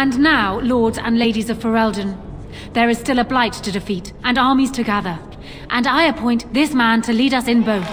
And now, lords and ladies of Ferelden, there is still a blight to defeat, and armies to gather. And I appoint this man to lead us in both.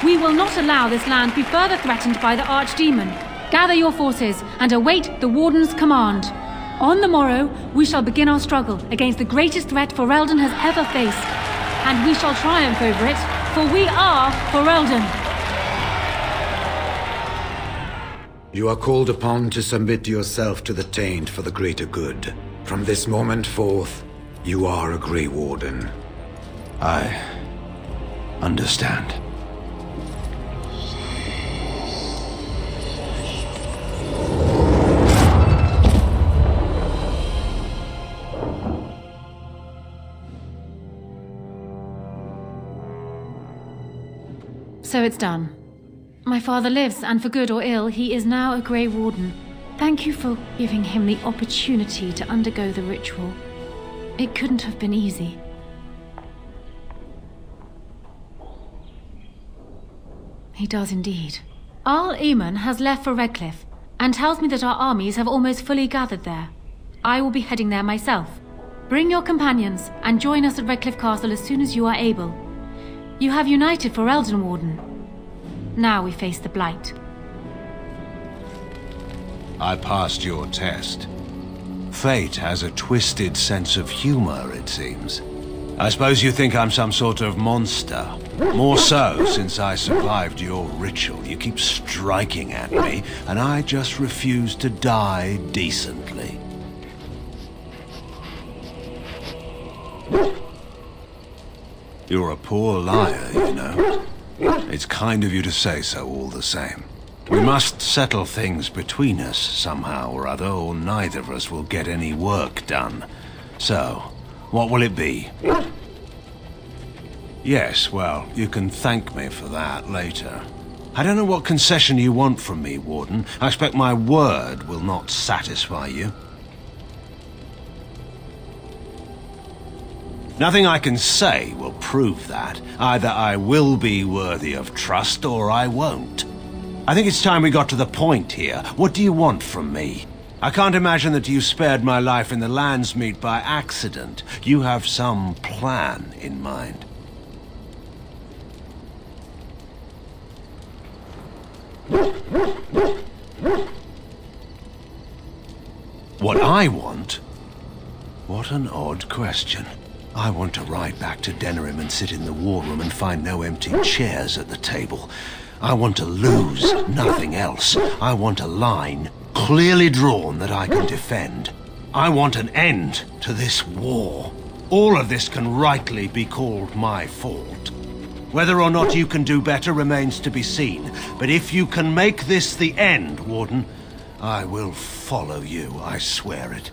We will not allow this land be further threatened by the archdemon. Gather your forces, and await the Warden's command. On the morrow, we shall begin our struggle against the greatest threat Ferelden has ever faced. And we shall triumph over it, for we are Ferelden. You are called upon to submit yourself to the Taint for the greater good. From this moment forth, you are a Grey Warden. I understand. So it's done. My father lives, and for good or ill, he is now a Grey Warden. Thank you for giving him the opportunity to undergo the ritual. It couldn't have been easy. He does indeed. Arl-Eamon has left for Redcliffe, and tells me that our armies have almost fully gathered there. I will be heading there myself. Bring your companions, and join us at Redcliffe Castle as soon as you are able. You have united Ferelden, Warden. Now we face the Blight. I passed your test. Fate has a twisted sense of humor, it seems. I suppose you think I'm some sort of monster. More so, since I survived your ritual. You keep striking at me, and I just refuse to die decently. You're a poor liar, you know. It's kind of you to say so all the same. We must settle things between us somehow or other, or neither of us will get any work done. So, what will it be? Yes, well, you can thank me for that later. I don't know what concession you want from me, Warden. I expect my word will not satisfy you. Nothing I can say will prove that. Either I will be worthy of trust, or I won't. I think it's time we got to the point here. What do you want from me? I can't imagine that you spared my life in the Landsmeet by accident. You have some plan in mind. What I want? What an odd question. I want to ride back to Denerim and sit in the war room and find no empty chairs at the table. I want to lose, nothing else. I want a line, clearly drawn, that I can defend. I want an end to this war. All of this can rightly be called my fault. Whether or not you can do better remains to be seen. But if you can make this the end, Warden, I will follow you, I swear it.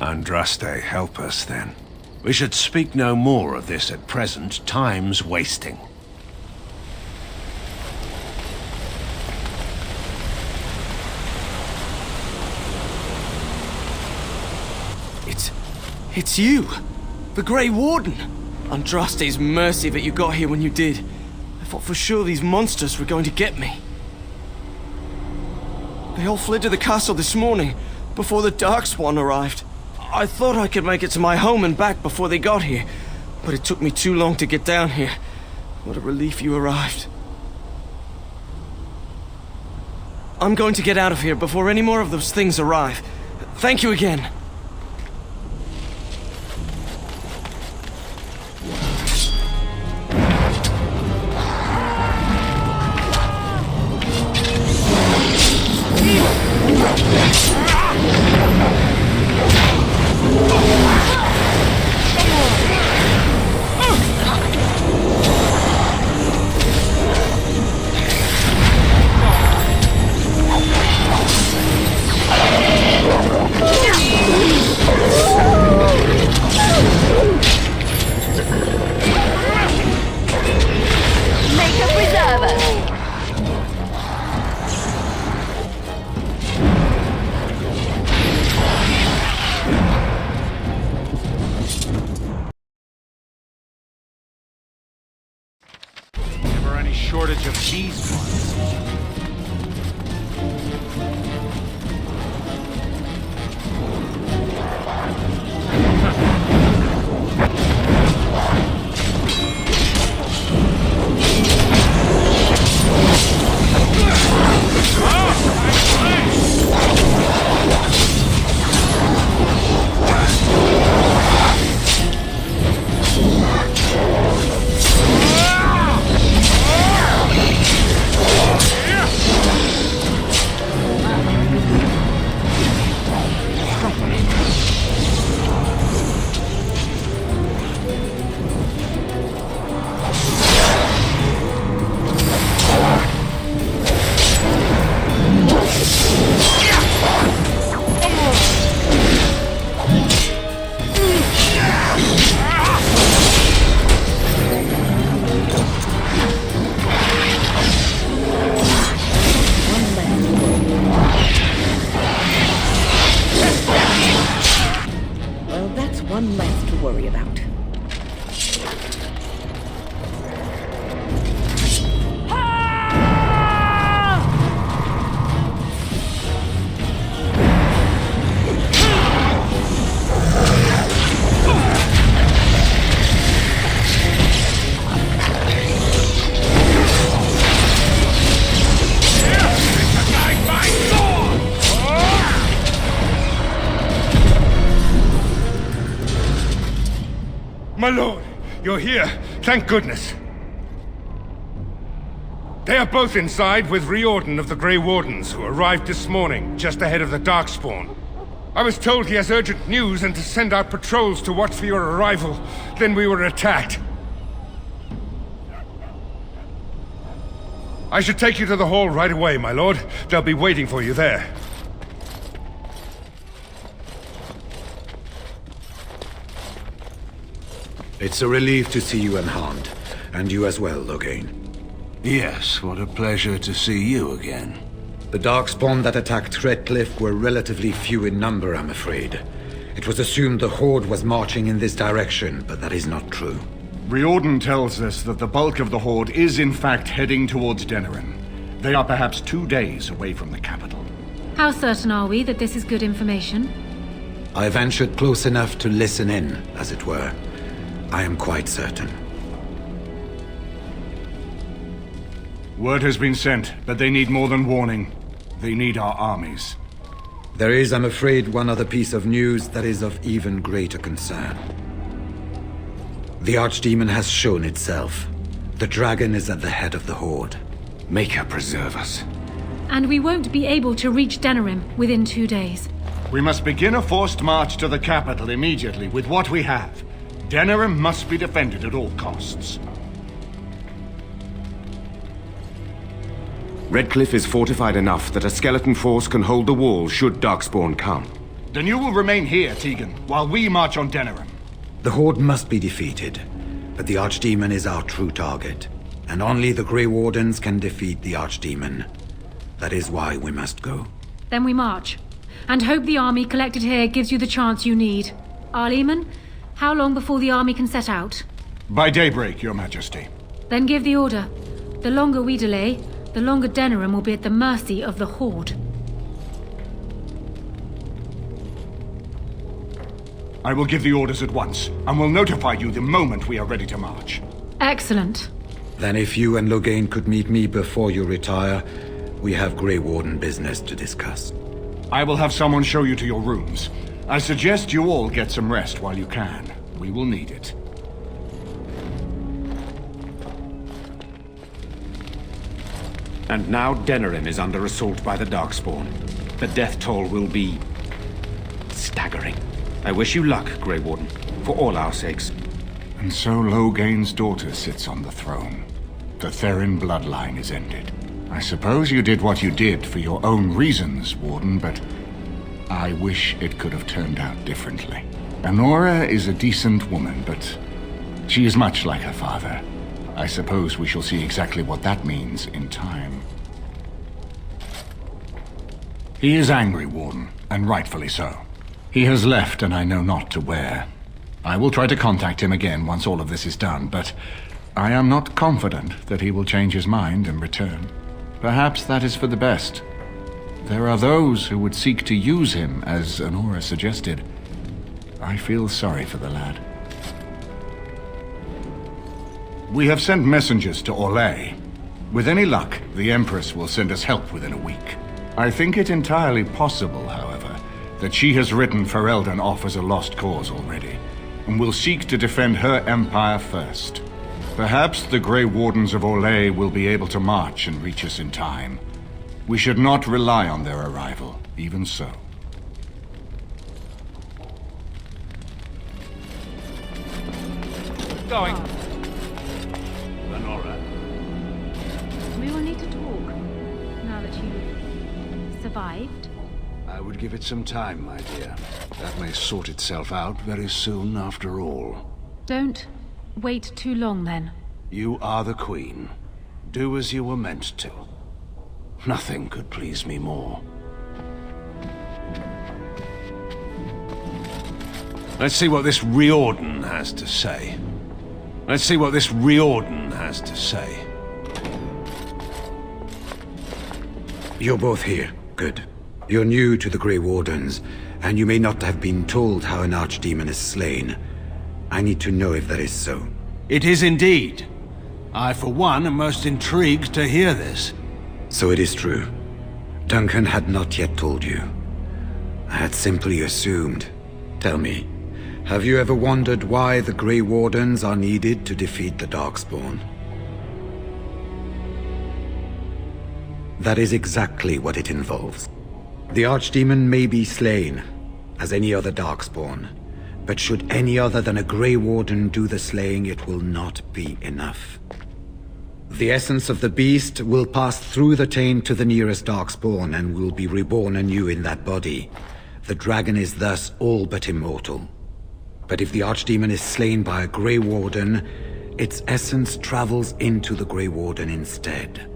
Andraste, help us then. We should speak no more of this at present. Time's wasting. It's you! The Grey Warden! Andraste's mercy that you got here when you did. I thought for sure these monsters were going to get me. They all fled to the castle this morning, before the Darkspawn arrived. I thought I could make it to my home and back before they got here, but it took me too long to get down here. What a relief you arrived. I'm going to get out of here before any more of those things arrive. Thank you again. Shortage of these ones. My lord, you're here. Thank goodness. They are both inside with Riordan of the Grey Wardens, who arrived this morning, just ahead of the Darkspawn. I was told he has urgent news and to send out patrols to watch for your arrival. Then we were attacked. I should take you to the hall right away, my lord. They'll be waiting for you there. It's a relief to see you unharmed. And you as well, Loghain. Yes, what a pleasure to see you again. The Darkspawn that attacked Redcliffe were relatively few in number, I'm afraid. It was assumed the Horde was marching in this direction, but that is not true. Riordan tells us that the bulk of the Horde is in fact heading towards Denerim. They are perhaps 2 days away from the capital. How certain are we that this is good information? I ventured close enough to listen in, as it were. I am quite certain. Word has been sent, but they need more than warning. They need our armies. There is, I'm afraid, one other piece of news that is of even greater concern. The Archdemon has shown itself. The dragon is at the head of the Horde. Make her preserve us. And we won't be able to reach Denerim within 2 days. We must begin a forced march to the capital immediately with what we have. Denerim must be defended at all costs. Redcliffe is fortified enough that a skeleton force can hold the wall should Darkspawn come. Then you will remain here, Tegan, while we march on Denerim. The Horde must be defeated, but the Archdemon is our true target, and only the Grey Wardens can defeat the Archdemon. That is why we must go. Then we march, and hope the army collected here gives you the chance you need. Arleman, how long before the army can set out? By daybreak, Your Majesty. Then give the order. The longer we delay, the longer Denerim will be at the mercy of the Horde. I will give the orders at once, and will notify you the moment we are ready to march. Excellent. Then if you and Loghain could meet me before you retire, we have Grey Warden business to discuss. I will have someone show you to your rooms. I suggest you all get some rest while you can. We will need it. And now Denerim is under assault by the Darkspawn. The death toll will be staggering. I wish you luck, Grey Warden, for all our sakes. And so Loghain's daughter sits on the throne. The Therin bloodline is ended. I suppose you did what you did for your own reasons, Warden, but I wish it could have turned out differently. Anora is a decent woman, but she is much like her father. I suppose we shall see exactly what that means in time. He is angry, Warden, and rightfully so. He has left, and I know not to where. I will try to contact him again once all of this is done, but I am not confident that he will change his mind and return. Perhaps that is for the best. There are those who would seek to use him, as Anora suggested. I feel sorry for the lad. We have sent messengers to Orlais. With any luck, the Empress will send us help within a week. I think it entirely possible, however, that she has written Ferelden off as a lost cause already, and will seek to defend her empire first. Perhaps the Grey Wardens of Orlais will be able to march and reach us in time. We should not rely on their arrival, even so. Going. Lenora. We will need to talk, now that you've survived. I would give it some time, my dear. That may sort itself out very soon, after all. Don't wait too long, then. You are the Queen. Do as you were meant to. Nothing could please me more. Let's see what this Riordan has to say. Let's see what this Riordan has to say. You're both here. Good. You're new to the Grey Wardens, and you may not have been told how an archdemon is slain. I need to know if that is so. It is indeed. I, for one, am most intrigued to hear this. So it is true. Duncan had not yet told you. I had simply assumed. Tell me, Have you ever wondered why the Grey Wardens are needed to defeat the Darkspawn? That is exactly what it involves. The Archdemon may be slain, as any other Darkspawn, but should any other than a Grey Warden do the slaying, it will not be enough. The essence of the beast will pass through the taint to the nearest Darkspawn and will be reborn anew in that body. The dragon is thus all but immortal. But if the Archdemon is slain by a Grey Warden, its essence travels into the Grey Warden instead.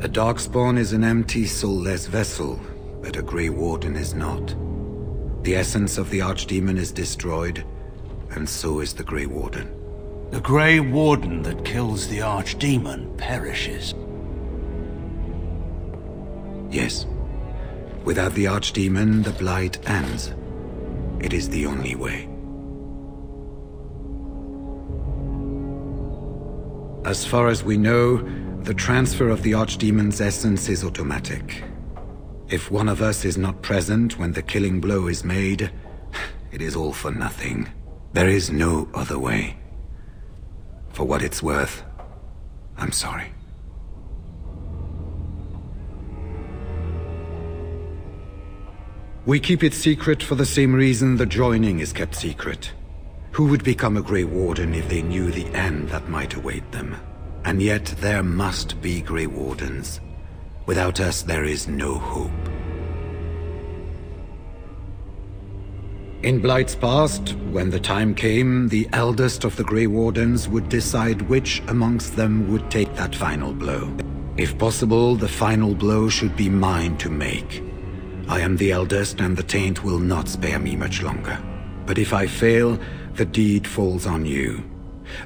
A Darkspawn is an empty, soulless vessel, but a Grey Warden is not. The essence of the Archdemon is destroyed, and so is the Grey Warden. The Grey Warden that kills the Archdemon perishes. Yes. Without the Archdemon, the Blight ends. It is the only way. As far as we know, the transfer of the Archdemon's essence is automatic. If one of us is not present when the killing blow is made, it is all for nothing. There is no other way. For what it's worth, I'm sorry. We keep it secret for the same reason the joining is kept secret. Who would become a Grey Warden if they knew the end that might await them? And yet there must be Grey Wardens. Without us, there is no hope. In Blight's past, when the time came, the eldest of the Grey Wardens would decide which amongst them would take that final blow. If possible, the final blow should be mine to make. I am the eldest, and the taint will not spare me much longer. But if I fail, the deed falls on you.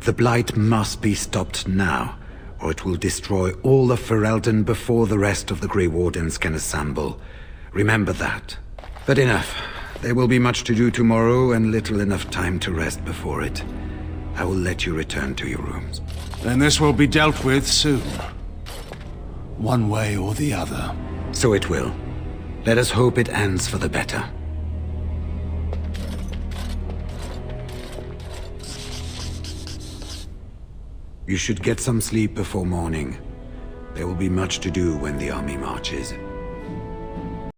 The Blight must be stopped now, or it will destroy all of Ferelden before the rest of the Grey Wardens can assemble. Remember that. But enough. There will be much to do tomorrow, and little enough time to rest before it. I will let you return to your rooms. Then this will be dealt with soon. One way or the other. So it will. Let us hope it ends for the better. You should get some sleep before morning. There will be much to do when the army marches.